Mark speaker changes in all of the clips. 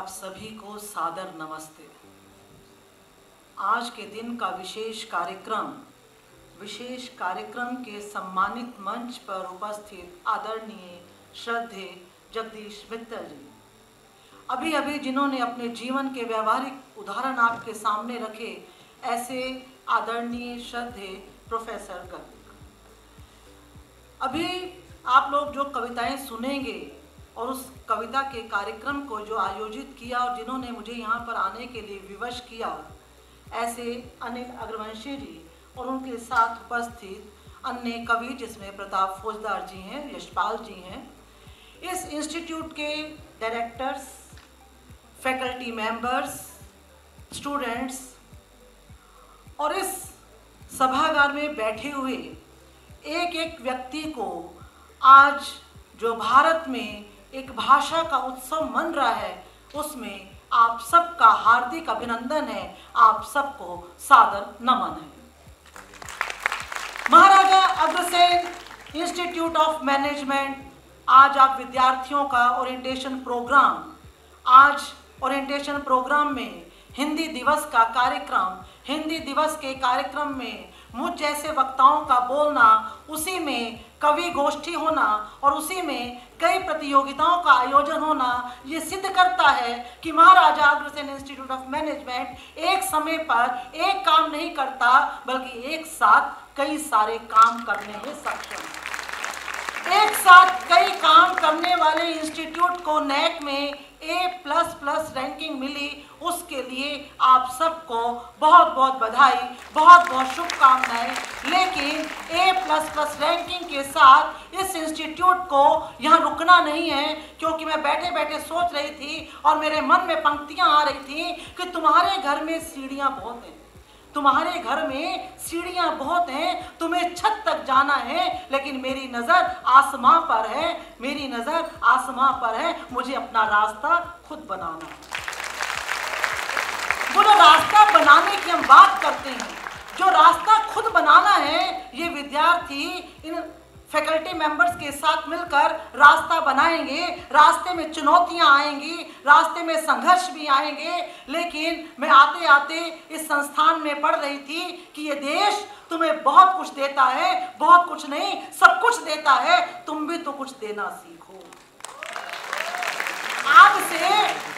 Speaker 1: आप सभी को सादर नमस्ते। आज के दिन का विशेष कार्यक्रम के सम्मानित मंच पर उपस्थित आदरणीय श्रद्धेय जगदीश मित्तल जी, अभी अभी जिन्होंने अपने जीवन के व्यवहारिक उदाहरण आपके सामने रखे, ऐसे आदरणीय श्रद्धेय प्रोफेसर गर्ग। अभी आप लोग जो कविताएं सुनेंगे और उस कविता के कार्यक्रम को जो आयोजित किया और जिन्होंने मुझे यहाँ पर आने के लिए विवश किया, ऐसे अनिल अग्रवंशी जी और उनके साथ उपस्थित अन्य कवि जिसमें प्रताप फौजदार जी हैं, यशपाल जी हैं, इस इंस्टीट्यूट के डायरेक्टर्स, फैकल्टी मेंबर्स, स्टूडेंट्स और इस सभागार में बैठे हुए एक एक व्यक्ति को आज जो भारत में एक भाषा का उत्सव मन रहा है, उसमें आप सबका हार्दिक अभिनंदन है, आप सबको सादर नमन है। Maharaja Agrasen institute of management, आज आप विद्यार्थियों का ओरिएंटेशन प्रोग्राम में हिंदी दिवस का कार्यक्रम, हिंदी दिवस के कार्यक्रम में मुझ जैसे वक्ताओं का बोलना, उसी में कवि गोष्ठी होना और उसी में कई प्रतियोगिताओं का आयोजन होना, ये सिद्ध करता है कि Maharaja Agrasen institute of management एक समय पर एक काम नहीं करता, बल्कि एक साथ कई सारे काम करने में सक्षम है। एक साथ कई काम करने वाले इंस्टीट्यूट को नैक में A++ रैंकिंग मिली, उसके लिए आप सबको बहुत बहुत बधाई, बहुत बहुत शुभकामनाएं। लेकिन A++ रैंकिंग के साथ इस इंस्टीट्यूट को यहाँ रुकना नहीं है, क्योंकि मैं बैठे बैठे सोच रही थी और मेरे मन में पंक्तियाँ आ रही थी कि तुम्हारे घर में सीढ़ियाँ बहुत हैं, तुम्हारे घर में सीढ़ियाँ बहुत हैं, तुम्हें छत तक जाना है, लेकिन मेरी नज़र आसमां पर है, मेरी नज़र आसमां पर है, मुझे अपना रास्ता खुद बनाना है। वो जो रास्ता बनाने की हम बात करते हैं, जो रास्ता खुद बनाना है, ये विद्यार्थी इन फैकल्टी मेंबर्स के साथ मिलकर रास्ता बनाएंगे। रास्ते में चुनौतियां आएंगी, रास्ते में संघर्ष भी आएंगे, लेकिन मैं आते आते इस संस्थान में पढ़ रही थी कि ये देश तुम्हें बहुत कुछ देता है, बहुत कुछ नहीं, सब कुछ देता है, तुम भी तो कुछ देना सीखो। आज से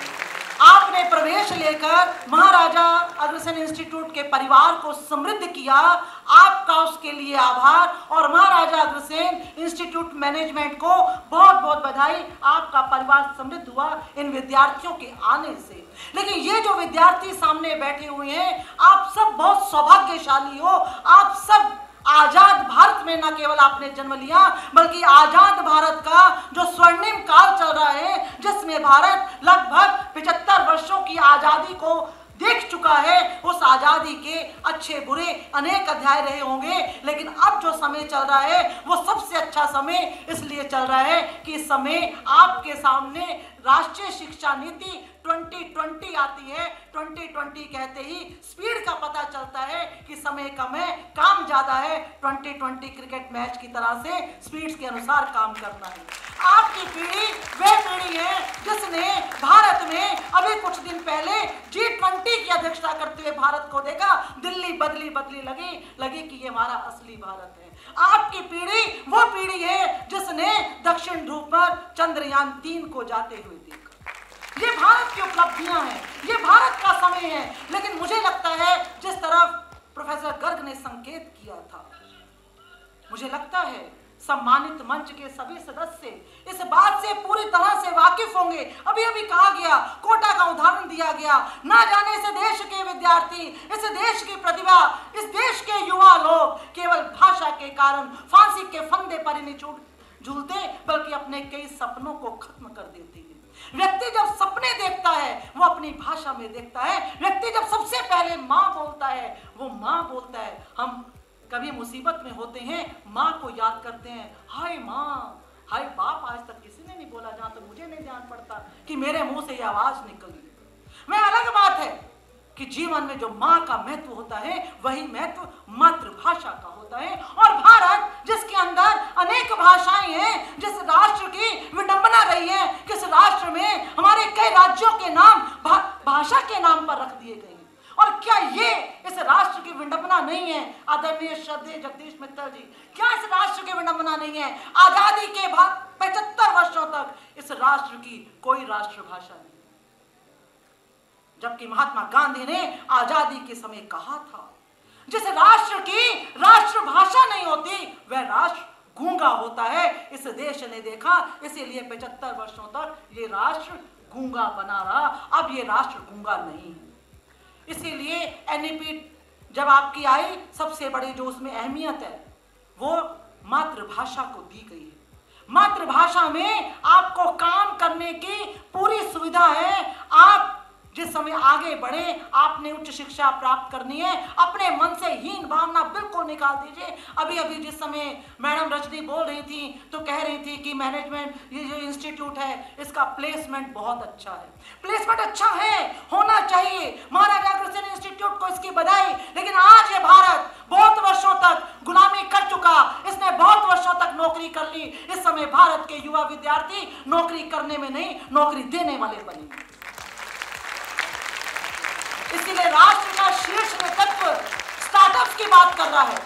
Speaker 1: आपने प्रवेश लेकर महाराजा अग्रसेन इंस्टीट्यूट के परिवार को समृद्ध किया, आपका उसके लिए आभार और महाराजा अग्रसेन इंस्टीट्यूट मैनेजमेंट को बहुत बहुत बधाई। आपका परिवार समृद्ध हुआ इन विद्यार्थियों के आने से। लेकिन ये जो विद्यार्थी सामने बैठे हुए हैं, आप सब बहुत सौभाग्यशाली हो। आप सब आजाद भारत में न केवल आपने जन्म लिया, बल्कि आजाद भारत का जो स्वर्णिम काल चल रहा है, जिसमें भारत लगभग 75 वर्षों की आजादी को देख चुका है, उस आजादी के अच्छे बुरे अनेक अध्याय रहे होंगे, लेकिन अब जो समय चल रहा है वो सबसे अच्छा समय इसलिए चल रहा है कि इस समय आपके सामने राष्ट्रीय शिक्षा नीति 2020 आती है। 2020 कहते ही स्पीड का पता चलता है कि समय कम है, काम ज्यादा है। 2020 क्रिकेट मैच की तरह से स्पीड्स के अनुसार काम करना है। आपकी पीढ़ी वह पीढ़ी है जिसने भारत में अभी कुछ दिन पहले G20 की अध्यक्षता करते हुए भारत को देखा, दिल्ली बदली लगी कि ये हमारा असली भारत है। आपकी पीढ़ी वो पीढ़ी है जिसने दक्षिण ध्रुव पर चंद्रयान 3 को जाते हुए देखा। ये भारत की उपलब्धियां हैं, ये भारत का समय है। लेकिन मुझे लगता है जिस तरफ प्रोफेसर गर्ग ने संकेत किया था, मुझे लगता है सम्मानित मंच के सभी सदस्य इस बात से पूरी तरह से वाकिफ होंगे। अभी अभी कहा गया, कोटा का उदाहरण दिया गया, ना जाने इस देश के विद्यार्थी, इस देश की प्रतिभा, इस देश के युवा लोग केवल भाषा के कारण फांसी के फंदे पर ही नहीं झूलते, बल्कि अपने कई सपनों को खत्म कर देते हैं। व्यक्ति जब सपने देखता है वो अपनी भाषा में देखता है। व्यक्ति जब सबसे पहले माँ बोलता है, वो माँ बोलता है। हम कभी मुसीबत में होते हैं, माँ को याद करते हैं, हाय माँ, हाय बाप, आज तक किसी ने नहीं बोला, जहाँ तक मुझे नहीं ध्यान पड़ता कि मेरे मुंह से ये आवाज निकली। मैं अलग बात है कि जीवन में जो माँ का महत्व होता है वही महत्व मातृभाषा का होता है। और भारत जिसके अंदर अनेक भाषाएं हैं, जिस राष्ट्र की विडंबना रही है, किस राष्ट्र में हमारे कई राज्यों के नाम भाषा के नाम पर रख दिए गए हैं। और क्या ये इस राष्ट्र की विडंबना नहीं है आदरणीय श्रद्धेय जगदीश मित्तल जी? क्या इस राष्ट्र की विडंबना नहीं है? आजादी के बाद 75 वर्षों तक इस राष्ट्र की कोई राष्ट्रभाषा नहीं, जबकि महात्मा गांधी ने आजादी के समय कहा था जिस राष्ट्र की राष्ट्रभाषा नहीं होती वह राष्ट्र गूंगा होता है। इस देश ने देखा, इसीलिए 75 वर्षों तक ये राष्ट्र गूंगा बना रहा। अब ये राष्ट्र गूंगा नहीं है। इसीलिए एनईपी जब आपकी आई, सबसे बड़ी जो उसमें अहमियत है वो मातृभाषा को दी गई है। मातृभाषा में आपको काम करने की पूरी सुविधा है। आप जिस समय आगे बढ़े, आपने उच्च शिक्षा प्राप्त करनी है, अपने मन से हीन भावना बिल्कुल निकाल दीजिए। अभी अभी जिस समय मैडम रजनी बोल रही थी तो कह रही थी कि मैनेजमेंट ये जो इंस्टीट्यूट है इसका प्लेसमेंट बहुत अच्छा है। प्लेसमेंट अच्छा है, होना चाहिए, महाराजा अग्रसेन इंस्टीट्यूट को इसकी बधाई। लेकिन आज ये भारत बहुत वर्षों तक गुलामी कर चुका, इसने बहुत वर्षों तक नौकरी कर ली। इस समय भारत के युवा विद्यार्थी नौकरी करने में नहीं, नौकरी देने वाले बने। इसीलिए राष्ट्र का शीर्ष नेतृत्व स्टार्टअप्स की बात कर रहा है।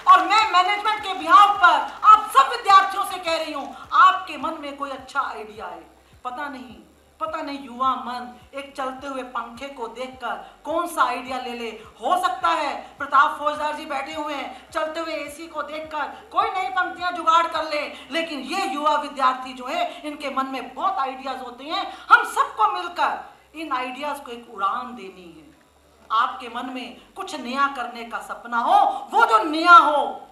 Speaker 1: और मैं मैनेजमेंट के बिहाफ पर आप सब विद्यार्थियों से कह रही हूं, आपके मन में कोई अच्छा आइडिया है, पता नहीं युवा मन एक चलते हुए पंखे को देखकर कौन सा आइडिया ले। हो सकता है प्रताप फौजदार जी बैठे हुए हैं, चलते हुए एसी को देखकर कोई नई पंक्तियां जुगाड़ कर ले। लेकिन ये युवा विद्यार्थी जो है, इनके मन में बहुत आइडियाज होते हैं। हम सबको मिलकर इन आइडियाज को एक उड़ान देनी है। आपके मन में कुछ नया करने का सपना हो, वो जो नया हो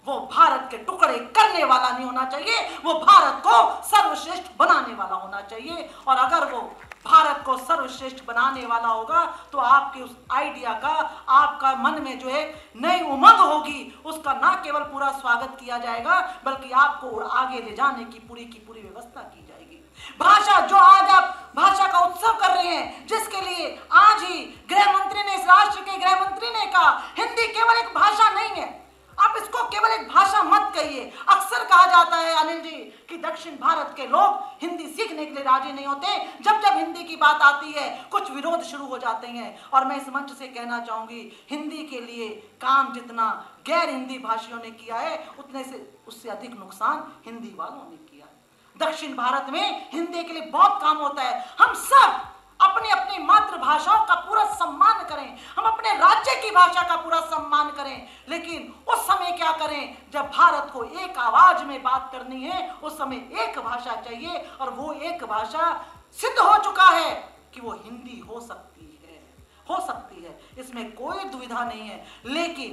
Speaker 1: वो भारत के टुकड़े करने वाला नहीं होना चाहिए, वो भारत को सर्वश्रेष्ठ बनाने वाला होना चाहिए। और अगर वो भारत को सर्वश्रेष्ठ बनाने वाला होगा तो आपके उस आइडिया का, आपका मन में जो है नई उमंग होगी, उसका ना केवल पूरा स्वागत किया जाएगा बल्कि आपको आगे ले जाने की पूरी व्यवस्था की जाएगी। भाषा, जो आज आप भाषा का उत्सव कर रहे हैं, जिसके लिए आज ही गृह मंत्री ने, इस राष्ट्र के गृह मंत्री ने कहा हिंदी केवल एक भाषा नहीं है, आप इसको केवल एक भाषा मत कहिए। अक्सर कहा जाता है अनिल जी कि दक्षिण भारत के लोग हिंदी सीखने के लिए राजी नहीं होते। जब जब हिंदी की बात आती है कुछ विरोध शुरू हो जाते हैं। और मैं इस मंच से कहना चाहूंगी, हिंदी के लिए काम जितना गैर हिंदी भाषियों ने किया है उतने से उससे अधिक नुकसान हिंदी वालों ने किया है। दक्षिण भारत में हिंदी के लिए बहुत काम होता है। हम सब अपनी अपनी मातृभाषाओं का पूरा सम्मान करें, हम अपने राज्य की भाषा का पूरा सम्मान करें। लेकिन उस समय क्या करें जब भारत को एक आवाज में बात करनी है, उस समय एक भाषा चाहिए। और वो एक भाषा सिद्ध हो चुका है कि वो हिंदी हो सकती है, इसमें कोई दुविधा नहीं है। लेकिन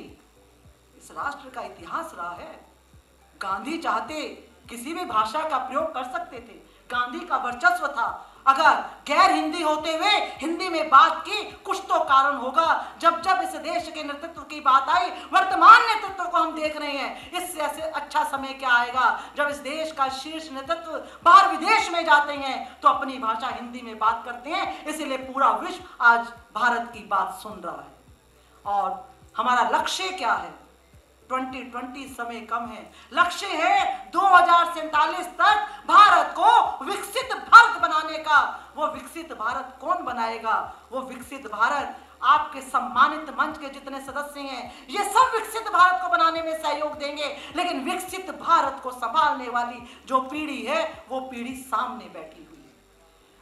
Speaker 1: इस राष्ट्र का इतिहास रहा है, गांधी चाहते किसी भी भाषा का प्रयोग कर सकते थे, गांधी का वर्चस्व था। अगर गैर हिंदी होते हुए हिंदी में बात की, कुछ तो कारण होगा। जब जब इस देश के नेतृत्व की बात आई, वर्तमान नेतृत्व को हम देख रहे हैं, इससे अच्छा समय क्या आएगा जब इस देश का शीर्ष नेतृत्व बाहर विदेश में जाते हैं तो अपनी भाषा हिंदी में बात करते हैं। इसीलिए पूरा विश्व आज भारत की बात सुन रहा है। और हमारा लक्ष्य क्या है? 2020 समय कम है, लक्ष्य है 2047 तक भारत को विकसित भारत बनाने का। वो विकसित भारत कौन बनाएगा? वो विकसित भारत आपके सम्मानित मंच के जितने सदस्य हैं, ये सब विकसित भारत को बनाने में सहयोग देंगे। लेकिन विकसित भारत को संभालने वाली जो पीढ़ी है, वो पीढ़ी सामने बैठी हुई है।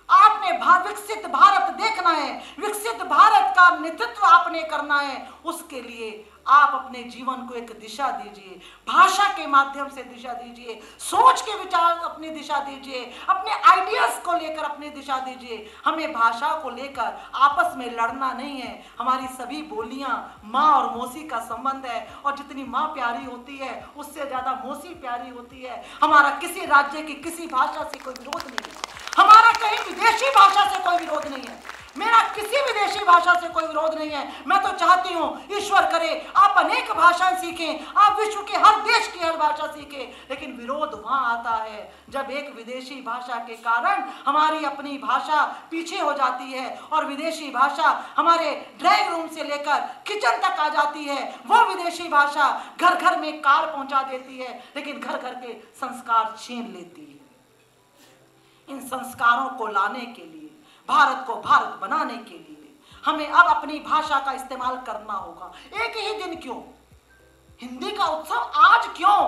Speaker 1: आपने विकसित भारत देखना है, विकसित भारत का नेतृत्व आपने करना है। उसके लिए आप अपने जीवन को एक दिशा दीजिए, भाषा के माध्यम से दिशा दीजिए, सोच के विचार अपनी दिशा दीजिए, अपने आइडियाज को लेकर अपनी दिशा दीजिए। हमें भाषा को लेकर आपस में लड़ना नहीं है। हमारी सभी बोलियां माँ और मौसी का संबंध है, और जितनी माँ प्यारी होती है उससे ज्यादा मौसी प्यारी होती है। हमारा किसी राज्य की किसी भाषा से कोई विरोध नहीं है, हमारा कहीं विदेशी भाषा से कोई विरोध नहीं है। मेरा किसी विदेशी भाषा से कोई विरोध नहीं है। मैं तो चाहती हूँ ईश्वर करे आप अनेक भाषाएं सीखें, आप विश्व के हर देश की हर भाषा सीखें, लेकिन विरोध वहां आता है जब एक विदेशी भाषा के कारण हमारी अपनी भाषा पीछे हो जाती है और विदेशी भाषा हमारे ड्राइंग रूम से लेकर किचन तक आ जाती है। वो विदेशी भाषा घर घर में कार पहुंचा देती है, लेकिन घर घर के संस्कार छीन लेती है। इन संस्कारों को लाने के लिए, भारत को भारत बनाने के लिए हमें अब अपनी भाषा का इस्तेमाल करना होगा। एक ही दिन क्यों, हिंदी का उत्सव आज क्यों,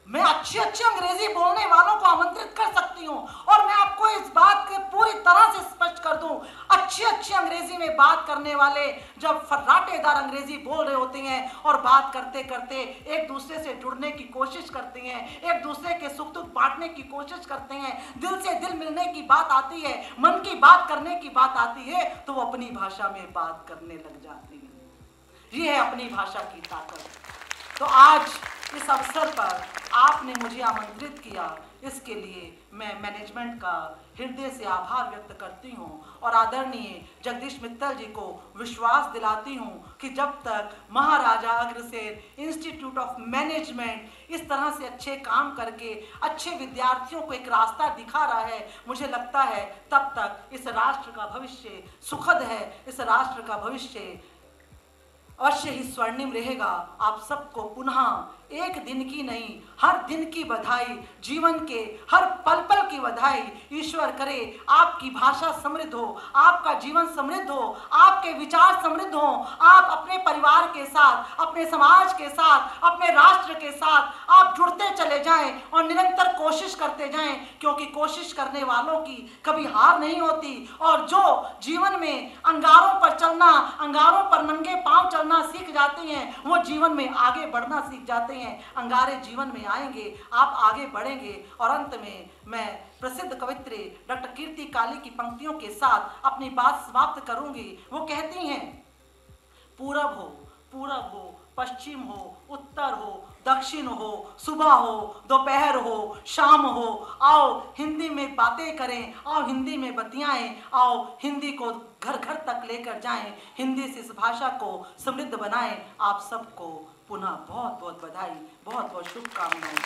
Speaker 1: मैं अच्छी अंग्रेजी बोलने वालों को आमंत्रित कर सकती हूँ। और मैं आपको इस बात के पूरी तरह से स्पष्ट कर दूं, अच्छी अंग्रेजी में बात करने वाले जब फर्राटेदार अंग्रेजी बोल रहे होते हैं और बात करते करते एक दूसरे से जुड़ने की कोशिश करते हैं, एक दूसरे के सुख दुख बांटने की कोशिश करते हैं, दिल से दिल मिलने की बात आती है, मन की बात करने की बात आती है, तो वो अपनी भाषा में बात करने लग जाती है। ये है अपनी भाषा की ताकत। तो आज इस अवसर पर आपने मुझे आमंत्रित किया, इसके लिए मैं मैनेजमेंट का हृदय से आभार व्यक्त करती हूं और आदरणीय जगदीश मित्तल जी को विश्वास दिलाती हूं कि जब तक Maharaja Agrasen institute of management इस तरह से अच्छे काम करके अच्छे विद्यार्थियों को एक रास्ता दिखा रहा है, मुझे लगता है तब तक इस राष्ट्र का भविष्य सुखद है, इस राष्ट्र का भविष्य अवश्य ही स्वर्णिम रहेगा। आप सबको पुनः एक दिन की नहीं, हर दिन की बधाई, जीवन के हर पल पल की बधाई। ईश्वर करे आपकी भाषा समृद्ध हो, आपका जीवन समृद्ध हो, आपके विचार समृद्ध हो, आप अपने परिवार के साथ, अपने समाज के साथ, अपने राष्ट्र के साथ आप जुड़ते चले जाएं और निरंतर कोशिश करते जाएं, क्योंकि कोशिश करने वालों की कभी हार नहीं होती। और जो जीवन में अंगारों पर चलना, अंगारों पर नंगे पांव चलना सीख जाते हैं, वो जीवन में आगे बढ़ना सीख जाते हैं। अंगारे जीवन में आएंगे, आप आगे बढ़ेंगे। और अंत में मैं प्रसिद्ध कवित्री डॉक्टर कीर्ति काली की पंक्तियों के साथ अपनी बात समाप्त करूंगी। वो कहती हैं, पूरब हो, पश्चिम हो, उत्तर हो, दक्षिण हो, सुबह हो, दोपहर हो, शाम हो, आओ हिंदी में बातें करें, आओ हिंदी में बतियाएं, आओ हिंदी को घर घर तक लेकर जाएं, हिंदी से इस भाषा को समृद्ध बनाएं। आप सबको पुनः बहुत बहुत बधाई, बहुत बहुत शुभकामनाएं।